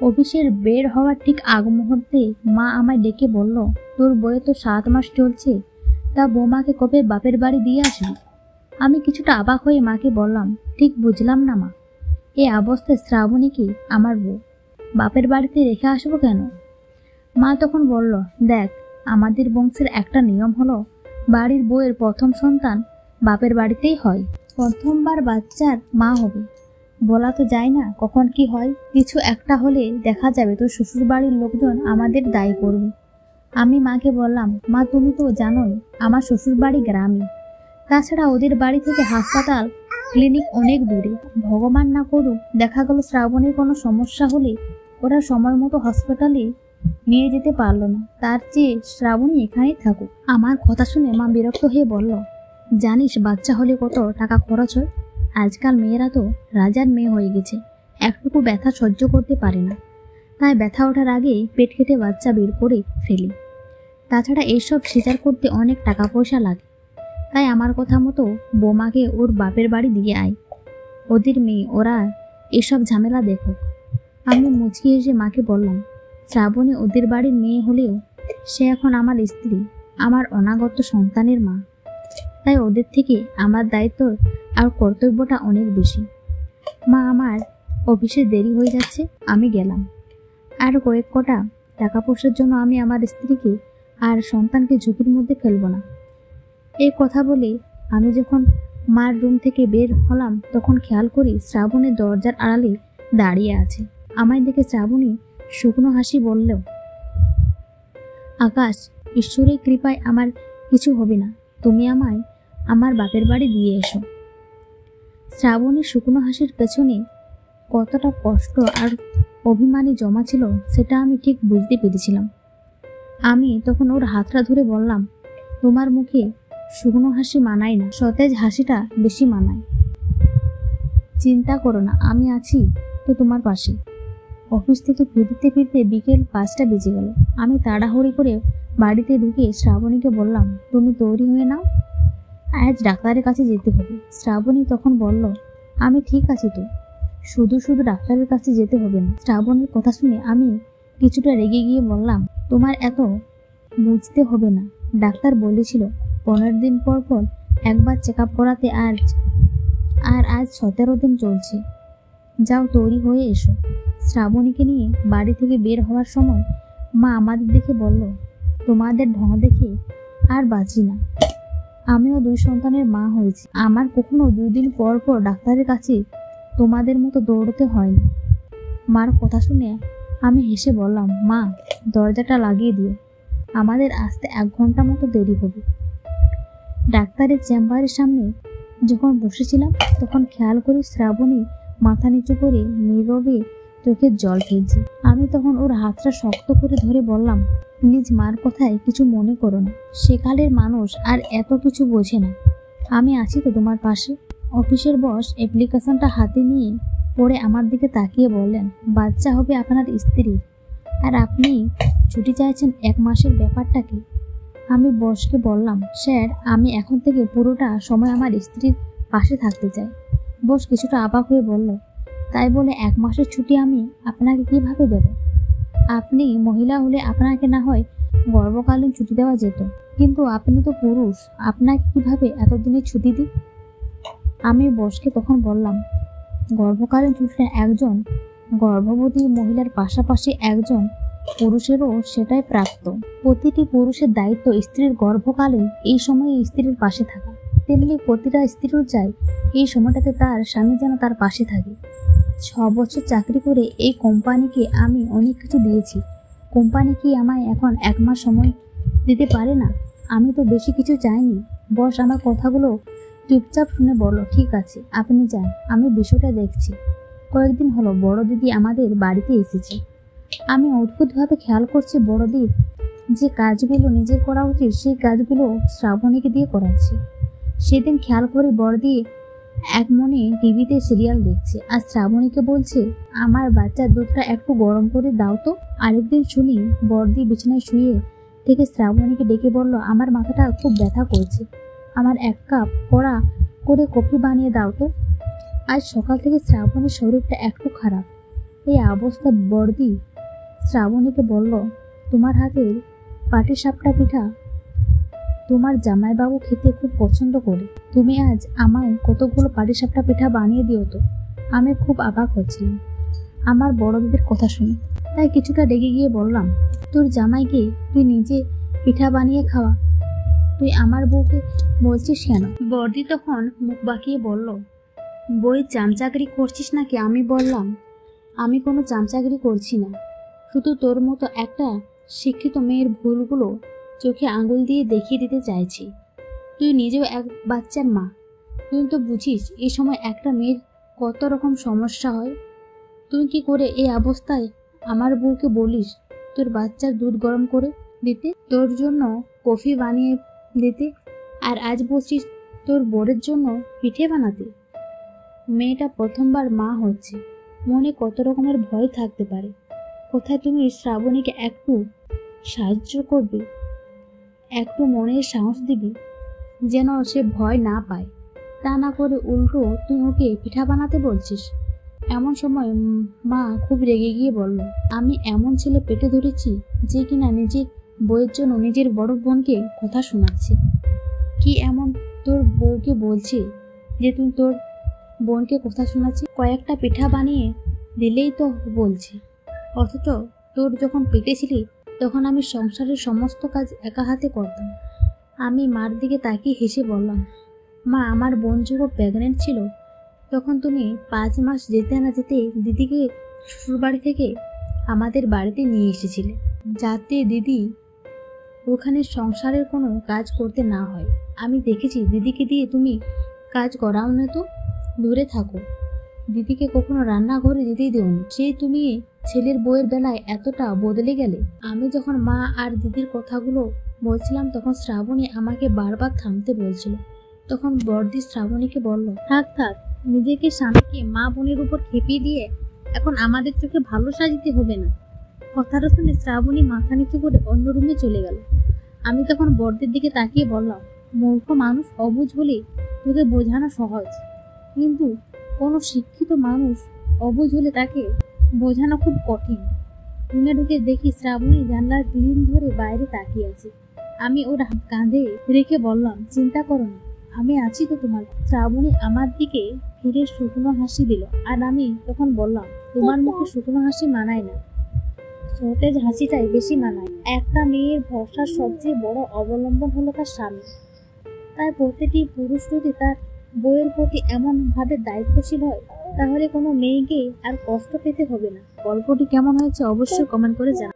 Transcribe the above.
অফিসের বের হওয়ার ঠিক আগ মুহূর্তে মা আমায় ডেকে বলল, তোর বয়ে তো 7 মাস চলছে, তা বৌমাকে কবে বাপের বাড়ি দিয়ে আসবি? আমি কিছুটা অবাক হয়ে মাকে বললাম, ঠিক বুঝলাম না মা, এই অবস্থায় শ্রাবণীকে আমার বউ বাপের বাড়িতে রেখে আসবো কেন? মা তখন বলল, দেখ, আমাদের বংশের একটা নিয়ম হলো বাড়ির বউয়ের প্রথম সন্তান বাপের বাড়িতেই হয়। প্রথমবার বাচ্চার মা হবে, বলা তো যায় না কখন কি হয়, কিছু একটা হলে দেখা যাবে তোর শ্বশুর বাড়ির লোকজন আমাদের দায়ী করবে। আমি মাকে বললাম, মা তুমি তো জানোই আমার শ্বশুর বাড়ি গ্রামে, তাছাড়া ওদের বাড়ি থেকে হাসপাতাল ক্লিনিক অনেক দূরে। ভগবান না করুক দেখা গেল শ্রাবণের কোনো সমস্যা হলে ওরা সময় মতো হসপিটালে নিয়ে যেতে পারলো না, তার চেয়ে শ্রাবণী এখানেই থাকুক। আমার কথা শুনে মা বিরক্ত হয়ে বলল, জানিস বাচ্চা হলে কত টাকা খরচ হয়? আজকাল মেয়েরা তো রাজার মেয়ে হয়ে গেছে, একটুকু ব্যথা সহ্য করতে পারে না, তাই ব্যথা ওঠার আগেই পেট কেটে বাচ্চা বের করে ফেলি। তাছাড়া এইসব স্বীকার করতে অনেক টাকা পয়সা লাগে, তাই আমার কথা মতো বৌমাকে ওর বাপের বাড়ি দিয়ে আয়, ওদের মেয়ে, ওরা এসব ঝামেলা দেখুক। আমি মুচকি এসে মাকে বললাম, শ্রাবণী ওদের বাড়ির মেয়ে হলেও সে এখন আমার স্ত্রী, আমার অনাগত সন্তানের মা, তাই ওদের থেকে আমার দায়িত্ব আর কর্তব্যটা অনেক বেশি। মা, আমার অফিসে দেরি হয়ে যাচ্ছে, আমি গেলাম। আর কয়েক কটা টাকা পয়সার জন্য আমি আমার স্ত্রীকে আর সন্তানকে ঝুঁকির মধ্যে ফেলবো না। এই কথা বলে আমি যখন মার রুম থেকে বের হলাম তখন খেয়াল করি শ্রাবণী দরজার আড়ালে দাঁড়িয়ে আছে। আমায় দেখে শ্রাবণী শুকনো হাসি বলল, আকাশ, ঈশ্বরের কৃপায় আমার কিছু হবে না, তুমি আমায় আমার বাপের বাড়ি দিয়ে এসো। শ্রাবণীর শুকনো হাসির পেছনে কতটা কষ্ট আর অভিমানী জমা ছিল সেটা আমি ঠিক বুঝতে পেরেছিলাম। আমি তখন ওর হাতটা ধরে বললাম, তোমার মুখে শুকনো হাসি মানায় না, সতেজ হাসিটা বেশি মানায়। চিন্তা করো না, আমি আছি তো তোমার পাশে। অফিস থেকে ফিরতে ফিরতে বিকেল 5টা বেজে গেল। আমি তাড়াহুড়ি করে বাড়িতে ঢুকে শ্রাবণীকে বললাম, তুমি তৈরি হয়ে নাও, আজ ডাক্তারের কাছে যেতে হবে। শ্রাবণী তখন বলল, আমি ঠিক আছি তো, শুধু শুধু ডাক্তারের কাছে যেতে হবে না। শ্রাবণীর কথা শুনে আমি কিছুটা রেগে গিয়ে বললাম, তোমার এত বুঝতে হবে না, ডাক্তার বলেছিল 15 দিন পর পর একবার চেক আপ করাতে, আজ 17 দিন চলছে। যাও, তৈরি হয়ে এসো। শ্রাবণীকে নিয়ে বাড়ি থেকে বের হওয়ার সময় মা আমাদের দেখে বলল, তোমাদের ঢং দেখে আর বাঁচি না, আমিও 2 সন্তানের মা হয়েছি, আমার কখনো 2 দিন পর পর ডাক্তারের কাছে তোমাদের মতো দৌড়তে হয়নি। মার কথা শুনে আমি হেসে বললাম, মা, দরজাটা লাগিয়ে দিও, আমাদের আসতে 1 ঘন্টা মতো দেরি হবে। ডাক্তারের চেম্বারের সামনে যখন বসেছিলাম তখন খেয়াল করি শ্রাবণী মাথা নিচু করে নীরবে চোখের জল ফেলছে। আমি তখন ওর হাতটা শক্ত করে ধরে বললাম, প্লিজ মার কথায় কিছু মনে করো না, সেকালের মানুষ আর এত কিছু বোঝে না, আমি আছি তো তোমার পাশে। অফিসের বস অ্যাপ্লিকেশনটা হাতে নিয়ে পড়ে আমার দিকে তাকিয়ে বললেন, বাচ্চা হবে আপনার স্ত্রীর, আর আপনি ছুটি চাইছেন 1 মাসের, ব্যাপারটা কি? আমি বসকে বললাম, স্যার, আমি এখন থেকে পুরোটা সময় আমার স্ত্রীর পাশে থাকতে চাই। বস কিছুটা অবাক হয়ে বলল, তাই বলে 1 মাসের ছুটি আমি আপনাকে কিভাবে দেব? আপনি মহিলা হলে আপনাকে না হয় গর্ভকালীন ছুটি দেওয়া যেত, কিন্তু আপনি তো পুরুষ, আপনাকে কিভাবে এতদিনের ছুটি দিই? আমি বসকে তখন বললাম, গর্ভকালীন ছুটিটা একজন গর্ভবতী মহিলার পাশাপাশি একজন পুরুষেরও সেটাই প্রাপ্ত। প্রতিটি পুরুষের দায়িত্ব স্ত্রীর গর্ভকালীন এই সময়ে স্ত্রীর পাশে থাকা, তেমনি প্রতিটা স্ত্রীও চায় এই সময়টাতে তার স্বামী যেন তার পাশে থাকে। 6 বছর চাকরি করে এই কোম্পানিকে আমি অনেক কিছু দিয়েছি, কোম্পানি কি আমায় এখন 1 মাস সময় দিতে পারে না? আমি তো বেশি কিছু চাইনি। বস আমার কথাগুলো চুপচাপ শুনে বলল, ঠিক আছে, আপনি যান, আমি বিষয়টা দেখছি। কয়েকদিন হলো বড় দিদি আমাদের বাড়িতে এসেছে। আমি অদ্ভুতভাবে খেয়াল করছি বড়দির যে কাজগুলো নিজের করা উচিত সেই কাজগুলো শ্রাবণীকে দিয়ে করাচ্ছি। সেদিন খেয়াল করে বড়দি এক মনে টিভিতে সিরিয়াল দেখছে আর শ্রাবণীকে বলছে, আমার বাচ্চার দুধটা একটু গরম করে দাও তো। আরেকদিন শুনি বড়দি বিছানায় শুয়ে থেকে শ্রাবণীকে ডেকে বলল, আমার মাথাটা খুব ব্যথা করছে, আমার 1 কাপ কড়া করে কফি বানিয়ে দাও তো। আজ সকাল থেকে শ্রাবণীর শরীরটা একটু খারাপ, এই অবস্থা বর্দি শ্রাবণীকে বলল, তোমার হাতের পাটিসাপটা পিঠা তোমার জামাইবাবু খেতে খুব পছন্দ করে। তুমি আজ আমায় কতগুলো পাটিসাপটা পিঠা বানিয়ে দিও তো। আমি খুব অবাক হচ্ছিলাম আমার বড় দিদির কথা শুনে, তাই কিছুটা রেগে গিয়ে বললাম, তোর জামাইকে তুই নিজে পিঠা বানিয়ে খাওয়া, তুই আমার বউকে বলছিস কেন? বর্দি তখন মুখ বাঁকিয়ে বলল, বই চামচাগিরি করছিস নাকি? আমি বললাম, আমি কোনো চামচাগিরি করছি না, শুধু তোর মতো একটা শিক্ষিত মেয়ের ভুলগুলো চোখে আঙুল দিয়ে দেখিয়ে দিতে চাইছি। তুই নিজেও এক বাচ্চার মা, তুই তো বুঝিস এই সময় একটা মেয়ের কত রকম সমস্যা হয়। তুই কি করে এই অবস্থায় আমার বউকে বলিস তোর বাচ্চার দুধ গরম করে দিতে, তোর জন্য কফি বানিয়ে দিতে, আর আজ বলছিস তোর বরের জন্য পিঠে বানাতে? মেয়েটা প্রথমবার মা হচ্ছে, মনে কত রকমের ভয় থাকতে পারে। কোথায় তুমি শ্রাবণীকে একটু সাহায্য করবে, একটু মনের সাহস দিবি যেন সে ভয় না পায়, তা না করে উল্টো তুই ওকে পিঠা বানাতে বলছিস। এমন সময় মা খুব রেগে গিয়ে বলল, আমি এমন ছেলে পেটে ধরেছি যে কিনা নিজের বউয়ের জন্য নিজের বড় বোনকে কথা শোনাচ্ছে। কি এমন তোর বউকে বলছে যে তুই তোর বোনকে কথা শোনাচ্ছিস? কয়েকটা পিঠা বানিয়ে দিলেই তো বলছে, অথচ তোর যখন পেটে ছিলি তখন আমি সংসারের সমস্ত কাজ একা হাতে করতাম। আমি মার দিকে তাকিয়ে হেসে বললাম, মা, আমার বোন যখন প্রেগনেন্ট ছিল তখন তুমি 5 মাস যেতে না যেতে দিদিকে শ্বশুরবাড়ি থেকে আমাদের বাড়িতে নিয়ে এসেছিলে, যাতে দিদি ওখানে সংসারের কোনো কাজ করতে না হয়। আমি দেখেছি দিদিকে দিয়ে তুমি কাজ করাও না, তো দূরে থাকো। দিদিকে কখনো রান্নাঘরে যেতেই দিওনি, সেই তুমি ছেলের বউয়ের বেলায় এতটা বদলে গেলে। আমি যখন মা আর দিদির কথাগুলো বলছিলাম তখন শ্রাবণী আমাকে বারবার থামতে বলছিল। তখন বর্দি শ্রাবণীকে বলল, থাক থাক, নিজেকে স্বামীকে মা বোনের উপর খেপিয়ে দিয়ে এখন আমাদের চোখে ভালো সাজিতে হবে না। কথাটা শুনে শ্রাবণী মাথা নিচু করে অন্য রুমে চলে গেল। আমি তখন বর্দির দিকে তাকিয়ে বললাম, মূর্খ মানুষ অবুঝ হলে তোকে বোঝানো সহজ, কিন্তু কোনো শিক্ষিত মানুষ অবুঝ হলে তাকে বোঝানো খুব কঠিন। রুমে ঢুকে দেখি শ্রাবণী জানলার গ্রিল ধরে বাইরে তাকিয়ে আছে। আমি ওর কাঁধে রেখে বললাম, চিন্তা করো না, আমি আছি তো তোমার। শ্রাবণী আমার দিকে ফিরে শুকনো হাসি দিল, আর আমি তখন বললাম, তোমার মুখে শুকনো হাসি মানায় না, সতেজ হাসিটাই বেশি মানায়। একটা মেয়ের ভরসার সবচেয়ে বড় অবলম্বন হলো তার স্বামী। তাই প্রতিটি পুরুষ যদি তার বউয়ের প্রতি এমন ভাবে দায়িত্বশীল হয়, তাহলে কোনো মেয়েকে আর কষ্ট পেতে হবে না। গল্পটি কেমন হয়েছে অবশ্যই কমেন্ট করে জানাবেন।